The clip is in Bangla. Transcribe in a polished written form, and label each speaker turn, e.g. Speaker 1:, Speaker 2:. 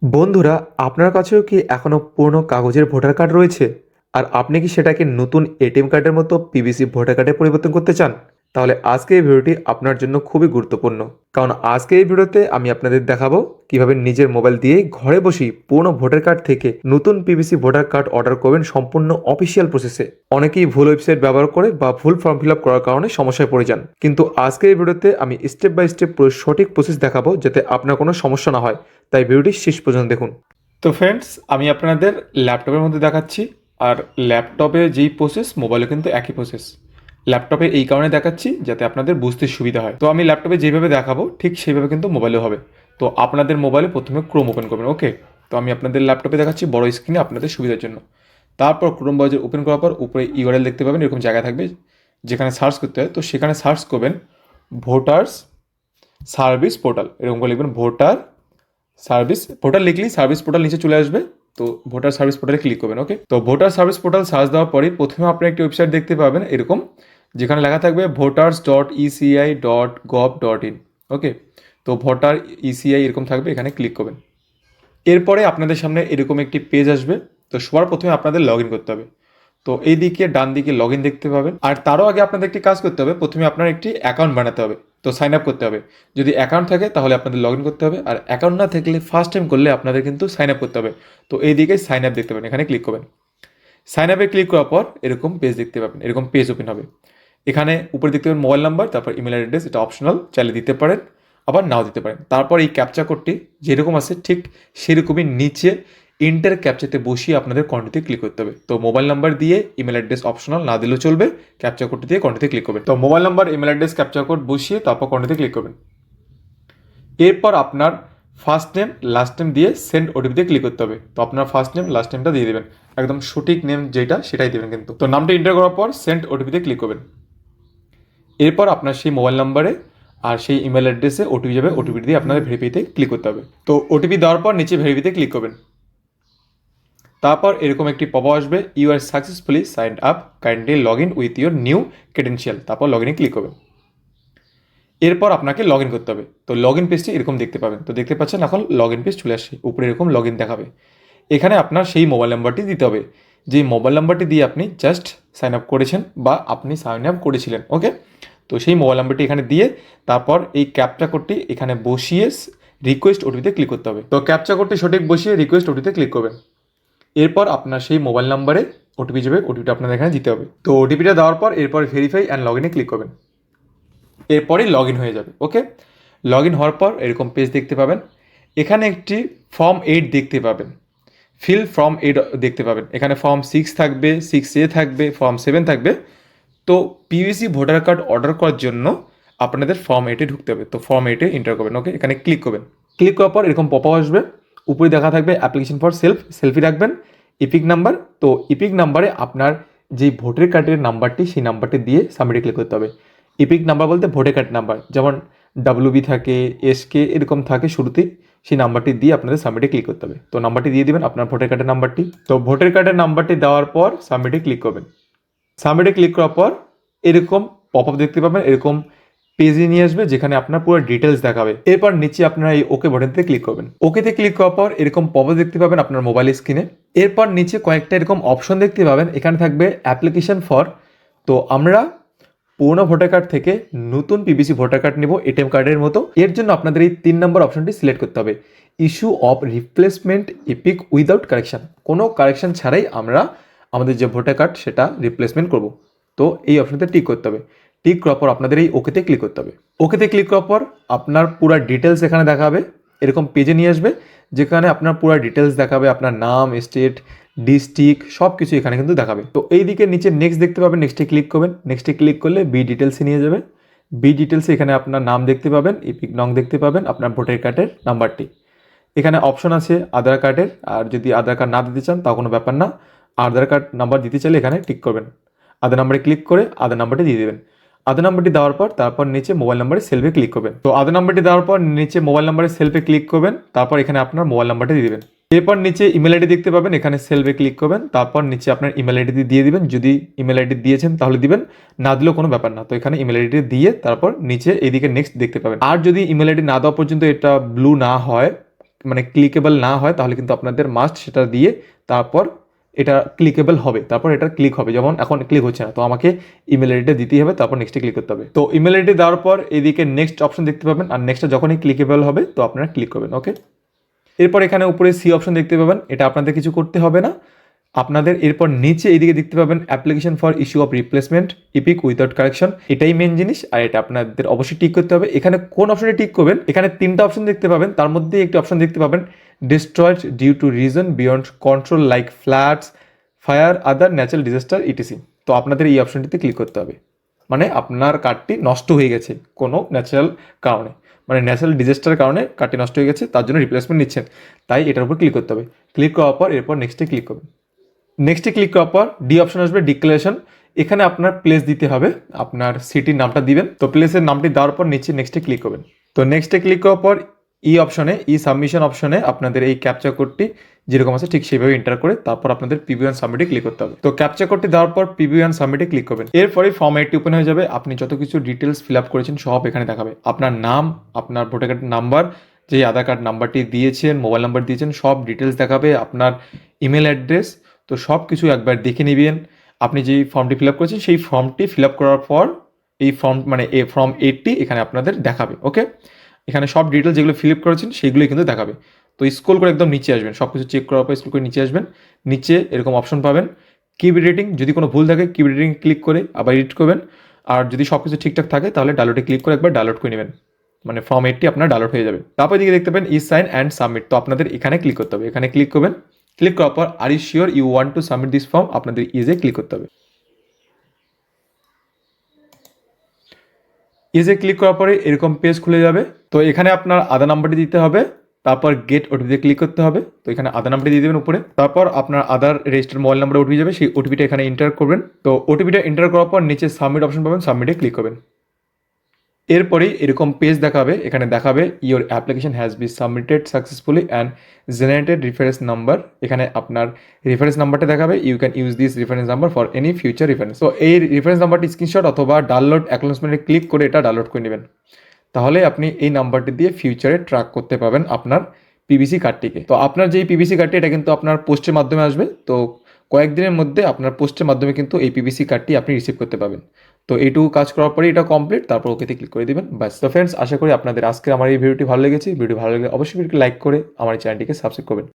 Speaker 1: বন্ধুরা, আপনার কাছেও কি এখনও পুরনো কাগজের ভোটার কার্ড রয়েছে? আর আপনি কি সেটাকে নতুন এটিএম কার্ডের মতো পিভিসি ভোটার কার্ডে পরিবর্তন করতে চান? তাহলে আজকে এই ভিডিওটি আপনার জন্য খুবই গুরুত্বপূর্ণ। কারণ আজকে এই ভিডিওতে আমি আপনাদের দেখাবো কিভাবে নিজের মোবাইল দিয়ে ঘরে বসেই পুরনো ভোটার কার্ড থেকে নতুন পিভিসি ভোটার কার্ড অর্ডার করবেন সম্পূর্ণ অফিসিয়াল প্রসেসে। অনেকেই ভুল ওয়েবসাইট ব্যবহার করে বা ভুল ফর্ম ফিল আপ করার কারণে সমস্যায় পড়ে যান, কিন্তু আজকে এই ভিডিওতে আমি স্টেপ বাই স্টেপ পুরো সঠিক প্রসেস দেখাবো যাতে আপনার কোনো সমস্যা না হয়। তাই ভিডিওটি শেষ পর্যন্ত দেখুন। তো ফ্রেন্ডস, আমি আপনাদের ল্যাপটপের মধ্যে দেখাচ্ছি, আর ল্যাপটপে যেই প্রসেস মোবাইলে কিন্তু একই প্রসেস। ল্যাপটপে এই কারণে দেখাচ্ছি যাতে আপনাদের বুঝতে সুবিধা হয়। তো আমি ল্যাপটপে যেভাবে দেখাবো ঠিক সেইভাবে কিন্তু মোবাইলেও হবে। তো আপনাদের মোবাইলে প্রথমে ক্রোম ওপেন করবেন, ওকে? তো আমি আপনাদের ল্যাপটপে দেখাচ্ছি বড় স্ক্রিনে আপনাদের সুবিধার জন্য। তারপর ক্রোম ব্রাউজার ওপেন করার পর উপরে ইউআরএল দেখতে পাবেন, এরকম জায়গা থাকবে যেখানে সার্চ করতে হয়। তো সেখানে সার্চ করবেন ভোটার্স সার্ভিস পোর্টাল, এরকম করে লিখবেন ভোটার সার্ভিস পোর্টাল। লিখলেই সার্ভিস পোর্টাল নিচে চলে আসবে। তো ভোটার সার্ভিস পোর্টালে ক্লিক করবেন, ওকে? তো ভোটার সার্ভিস পোর্টাল সার্চ দেওয়ার পরে প্রথমে আপনি একটি ওয়েবসাইট দেখতে পাবেন এরকম, যেখানে লেখা থাকবে voters.eci.gov.in, ওকে? তো ভোটার ইসিআই এরকম থাকবে, এখানে ক্লিক করবেন। এরপরে আপনাদের সামনে এরকম একটি পেজ আসবে। তো সবার প্রথমে আপনাদের লগ ইন করতে হবে। তো এইদিকে ডান দিকে লগ ইন দেখতে পাবেন। আর তারও আগে আপনাদের একটি কাজ করতে হবে, প্রথমে আপনার একটি অ্যাকাউন্ট বানাতে হবে। তো সাইন আপ করতে হবে। যদি অ্যাকাউন্ট থাকে তাহলে আপনাদের লগ ইন করতে হবে, আর অ্যাকাউন্ট না থাকলে ফার্স্ট টাইম করলে আপনাদের কিন্তু সাইন আপ করতে হবে। তো এইদিকে সাইন আপ দেখতে পাবেন, এখানে ক্লিক করবেন। সাইন আপে ক্লিক করার পর এরকম পেজ দেখতে পাবেন, এরকম পেজ ওপেন হবে। এখানে উপরে দেখতে পাবেন মোবাইল নাম্বার, তারপর ইমেল অ্যাড্রেস, এটা অপশনাল, চাইলে দিতে পারেন আবার নাও দিতে পারেন। তারপর এই ক্যাপচা কোডটি যেরকম আছে ঠিক সেরকমই নিচে ইন্টার ক্যাপচাতে বসিয়ে আপনাদের কন্টিতে ক্লিক করতে হবে। তো মোবাইল নাম্বার দিয়ে ইমেল অ্যাড্রেস অপশনাল, না দিলেও চলবে। ক্যাপচা কোডটি দিয়ে কন্টিতে ক্লিক করবেন। তো mobile number, email address, captcha code বসিয়ে তারপর কন্টিতে ক্লিক করবেন। এরপর আপনার ফার্স্ট নেম লাস্ট নেম দিয়ে সেন্ড ওটিপিতে ক্লিক করতে হবে। তো আপনার ফার্স্ট নেম লাস্ট নেমটা দিয়ে দেবেন, একদম সঠিক নেম যেটা সেটাই দেবেন কিন্তু। তো নামটা এন্টার করার পর সেন্ড ওটিপিতে ক্লিক করবেন। এরপর আপনার সেই মোবাইল নাম্বারে আর সেই ইমেল অ্যাড্রেসে ওটিপি যাবে, ওটিপি দিয়ে আপনাদের ভেরিফাইতে ক্লিক করতে হবে। তো ওটিপি দেওয়ার পর নিচে ভেরিফাইতে ক্লিক করবেন। তারপর এরকম একটি পপ আসবে, you are successfully signed up, kindly log in with your new credential. তারপর লগ ইনে ক্লিক করবেন। এরপর আপনাকে লগ ইন করতে হবে। তো লগ ইন পেজটি এরকম দেখতে পাবেন। তো দেখতে পাচ্ছেন এখন লগ ইন পেজ চলে আসছে, উপরে এরকম লগ ইন দেখাবে। এখানে আপনার সেই মোবাইল নাম্বারটি দিতে হবে, যেই মোবাইল নাম্বারটি দিয়ে আপনি জাস্ট সাইন আপ করেছেন বা আপনি সাইন আপ করেছিলেন, ওকে? তো সেই মোবাইল নাম্বারটি এখানে দিয়ে তারপর এই ক্যাপচা কোডটি এখানে বসিয়ে রিকোয়েস্ট ওটিপিতে ক্লিক করতে হবে। তো ক্যাপচা কোডটি সঠিক বসিয়ে রিকোয়েস্ট ওটিপিতে ক্লিক করবেন। এরপর আপনার সেই মোবাইল নাম্বারে ওটিপি যাবে, ওটিপিটা আপনাদের এখানে দিতে হবে। তো ওটিপিটা দেওয়ার পর এরপর ভেরিফাই অ্যান্ড লগ ইনে ক্লিক করবেন। এরপরেই লগ ইন হয়ে যাবে, ওকে? লগ ইন হওয়ার পর এরকম পেজ দেখতে পাবেন। এখানে একটি ফর্ম 8 দেখতে পাবেন, ফিল ফর্ম 8 দেখতে পাবেন। এখানে ফর্ম 6 থাকবে, 6A থাকবে, ফর্ম 7 থাকবে। তো পিভিসি ভোটার কার্ড অর্ডার করার জন্য আপনাদের ফর্ম 8-এ ঢুকতে হবে। তো ফর্ম 8-এ এন্টার করবেন, ওকে? এখানে ক্লিক করবেন। ক্লিক করার পর এরকম পপ আসবে, উপরে দেখা থাকবে অ্যাপ্লিকেশন ফর সেলফি রাখবেন, ইপিক নাম্বার। তো ইপিক নাম্বারে আপনার যেই ভোটার কার্ডের নাম্বারটি সেই নাম্বারটি দিয়ে সাবমিটে ক্লিক করতে হবে। ইপিক নাম্বার বলতে ভোটার কার্ড নাম্বার, যেমন ডাব্লিউবি থাকে, এসকে এরকম থাকে শুরুতেই, সেই নাম্বারটি দিয়ে আপনাদের সাবমিটে ক্লিক করতে হবে। তো নাম্বারটি দিয়ে দিবেন আপনার ভোটার কার্ডের নাম্বারটি। তো ভোটার কার্ডের নাম্বারটি দেওয়ার পর সাবমিটে ক্লিক করবেন। সাবমিটে ক্লিক করার পর এরকম পপ আপ দেখতে পাবেন, এরকম পেজে নিয়ে আসবে যেখানে আপনার পুরো ডিটেলস দেখাবে। এরপর নিচে আপনারা এই ওকে বাটনতে ক্লিক করবেন। ওকেতে ক্লিক করার পর এরকম পপ আপ দেখতে পাবেন আপনার মোবাইল স্ক্রিনে। এরপর নিচে কয়েকটা এরকম অপশন দেখতে পাবেন, এখানে থাকবে অ্যাপ্লিকেশন ফর। তো আমরা পুরোনো ভোটার কার্ড থেকে নতুন পিভিসি ভোটার কার্ড নেব এটিএম কার্ডের মতো। এর জন্য আপনাদের এই 3 নম্বর অপশনটি সিলেক্ট করতে হবে, issue of replacement epic without correction. কোনো কারেকশন ছাড়াই আমরা আমাদের যে ভোটার কার্ড সেটা রিপ্লেসমেন্ট করব। তো এই অপশনতে টিক করতে হবে। টিক করার পর আপনাদের এই ওকেতে ক্লিক করতে হবে। ওকেতে ক্লিক করার পর আপনার পুরো ডিটেলস এখানে দেখাবে, এরকম পেজে নিয়ে আসবে যেখানে আপনার পুরো ডিটেলস দেখাবে, আপনার নাম, স্টেট, ডিস্ট্রিক্ট সব কিছু এখানে কিন্তু দেখাবে। তো এই দিকে নিচে নেক্সট দেখতে পাবেন, নেক্সটে ক্লিক করবেন। নেক্সটে ক্লিক করলে বি ডিটেলসে নিয়ে যাবে। বি ডিটেলসে এখানে আপনার নাম দেখতে পাবেন, ইপিক নং দেখতে পাবেন, আপনার ভোটার কার্ডের নাম্বারটি। এখানে অপশন আছে আধার কার্ডের, আর যদি আধার কার্ড না দিতে চান তা কোনো ব্যাপার না। আধার কার্ড নাম্বার দিতে চাইলে এখানে টিক করবেন, আধার নাম্বারে ক্লিক করে আধার নাম্বারটি দিয়ে দেবেন। আধার নাম্বারটি দেওয়ার পর তারপর নিচে মোবাইল নাম্বারে সেলফে ক্লিক করবেন। তো আধার নাম্বারটি দেওয়ার পর নিচে মোবাইল নাম্বারে সেলফে ক্লিক করবেন, তারপর এখানে আপনার মোবাইল নাম্বারটি দিয়ে দেবেন। এরপর নিচে ইমেল আইডি দেখতে পাবেন, এখানে সেলফে ক্লিক করবেন, তারপর নিচে আপনার ইমেল আইডি দিয়ে দিবেন। যদি ইমেল আইডি দিয়েছেন তাহলে দিবেন, না দিলেও কোনো ব্যাপার না। তো এখানে ইমেল আইডি দিয়ে তারপর নিচে এইদিকে নেক্সট দেখতে পাবেন। আর যদি ইমেল আইডি না দেওয়া পর্যন্ত এটা ব্লু না হয়, মানে ক্লিকেবল না হয় তাহলে কিন্তু আপনাদের মাস্ট সেটা দিয়ে তারপর এটা ক্লিকেবল হবে, তারপর এটা ক্লিক হবে। যেমন এখন ক্লিক হচ্ছে না, তো আমাকে ইমেল আইডিটা দিতেই হবে, তারপর নেক্সটে ক্লিক করতে হবে। তো ইমেল আইডি দেওয়ার পর এদিকে নেক্সট অপশন দেখতে পাবেন, আর নেক্সটটা যখনই ক্লিকেবল হবে তো আপনারা ক্লিক করবেন। ওকে, এরপর এখানে উপরে সি অপশন দেখতে পাবেন, এটা আপনাদের কিছু করতে হবে না। আপনাদের এরপর নিচে এইদিকে দেখতে পাবেন application for issue of replacement epic without correction, এটাই মেন জিনিস, আর এটা আপনাদের অবশ্যই টিক করতে হবে। এখানে কোন অপশনে টিক করবেন, এখানে 3টা অপশন দেখতে পাবেন, তার মধ্যে একটি অপশন দেখতে পাবেন destroyed due to reason beyond control like floods, fire, other natural disaster etc. তো আপনাদের এই অপশনটিতে ক্লিক করতে হবে, মানে আপনার কার্ডটি নষ্ট হয়ে গেছে কোনো ন্যাচারাল কারণে, মানে ন্যাচারাল ডিজাস্টারের কারণে কার্ডটি নষ্ট হয়ে গেছে, তার জন্য রিপ্লেসমেন্ট নিচ্ছেন, তাই এটার উপর ক্লিক করতে হবে। ক্লিক করার পর এরপর নেক্সটে ক্লিক করবেন। নেক্সটে ক্লিক করার পর ডি অপশন আসবে ডিক্লারেশন, এখানে আপনার প্লেস দিতে হবে, আপনার সিটির নামটা দিবেন। তো প্লেসের নামটি দেওয়ার পর নিচে নেক্সটে ক্লিক করবেন। তো নেক্সটে ক্লিক করার পর ই অপশনে, ই সাবমিশন অপশনে আপনাদের এই ক্যাপচা কোডটি যেরকম আছে ঠিক সেভাবে এন্টার করে তারপর আপনাদের পিবি1 সাবমিটে ক্লিক করতে হবে। তো ক্যাপচা কোডটি দেওয়ার পর পিবি1 সাবমিটে ক্লিক করবেন। এরপরে ফর্ম 8টি ওপেন হয়ে যাবে, আপনি যত কিছু ডিটেলস ফিল আপ করেছেন সব এখানে দেখাবে, আপনার নাম, আপনার ভোটার কার্ড নাম্বার, যে আধার কার্ড নাম্বারটি দিয়েছেন, মোবাইল নাম্বার দিয়েছেন, সব ডিটেলস দেখাবে, আপনার ইমেল অ্যাড্রেস। তো সব কিছু একবার দেখে নেবেন। আপনি যেই ফর্মটি ফিল আপ করেছেন সেই ফর্মটি ফিল আপ করার পর এই ফর্ম মানে এই ফর্ম 8টি এখানে আপনাদের দেখাবে। ওকে, এখানে সব ডিটেলস যেগুলো ফিল আপ করেছেন সেইগুলোই কিন্তু দেখাবে। তো স্ক্রল করে একদম নিচে আসবেন, সব কিছু চেক করার পর স্ক্রল করে নিচে আসবেন, নিচে এরকম অপশন পাবেন কিপ রেটিং, যদি কোনো ভুল থাকে কিপ রেটিং ক্লিক করে আবার এডিট করবেন, আর যদি সব কিছু ঠিকঠাক থাকে তাহলে ডাউনলোডে ক্লিক করে একবার ডাউনলোড করে নেবেন, মানে ফর্ম 8টি আপনার ডাউনলোড হয়ে যাবে। তারপর দিকে দেখতে পাবেন ই সাইন অ্যান্ড সাবমিট, তো আপনাদের এখানে ক্লিক করতে হবে, এখানে ক্লিক করবেন। ক্লিক করার পর are you sure you want to submit this form, আপনাদের ইজে ক্লিক করতে হবে। ইজে ক্লিক করার পরে এরকম পেজ খুলে যাবে। তো এখানে আপনার আধার নাম্বারটি দিতে হবে, তারপর গেট ওটিপিতে ক্লিক করতে হবে। তো এখানে আধার নাম্বারটি দিয়ে দেবেন উপরে, তারপর আপনার আধার রেজিস্টার মোবাইল নাম্বার ওটিপি যাবে, সেই ওটিপিটা এখানে এন্টার করবেন। তো ওটিপিটা এন্টার করার পর নিচে সাবমিট অপশন পাবেন, সাবমিটে ক্লিক করবেন। এরপরেই এরকম পেজ দেখাবে, এখানে দেখাবে your application has be submitted successfully and generated reference number, এখানে আপনার রেফারেন্স নাম্বারটা দেখাবে, you can use this reference number for any future reference. তো এই রেফারেন্স নাম্বারটি স্ক্রিনশট অথবা ডাউনলোড অ্যাকনোলেজমেন্টে ক্লিক করে এটা ডাউনলোড করে নেবেন, তাহলে আপনি এই নাম্বারটি দিয়ে ফিউচারে ট্র্যাক করতে পারবেন আপনার পিভিসি কার্ডটিকে। তো আপনার যেই পিভিসি কার্ডটি এটা কিন্তু আপনার পোস্টের মাধ্যমে আসবে, তো কয়েকদিনের মধ্যে আপনার পোস্টের মাধ্যমে কিন্তু এই পিভিসি কার্ডটি আপনি রিসিভ করতে পারবেন। তো এইটুকু কাজ করার পরে এটা কমপ্লিট, তারপর ওকেতে ক্লিক করে দিবেন, ব্যাস। তো ফ্রেন্ডস, আশা করি আপনাদের আজকে আমার এই ভিডিওটি ভালো লেগেছে। ভিডিও ভালো লাগলে অবশ্যই ভিডিওটি লাইক করে আমার চ্যানেলটিকে সাবস্ক্রাইব করবেন।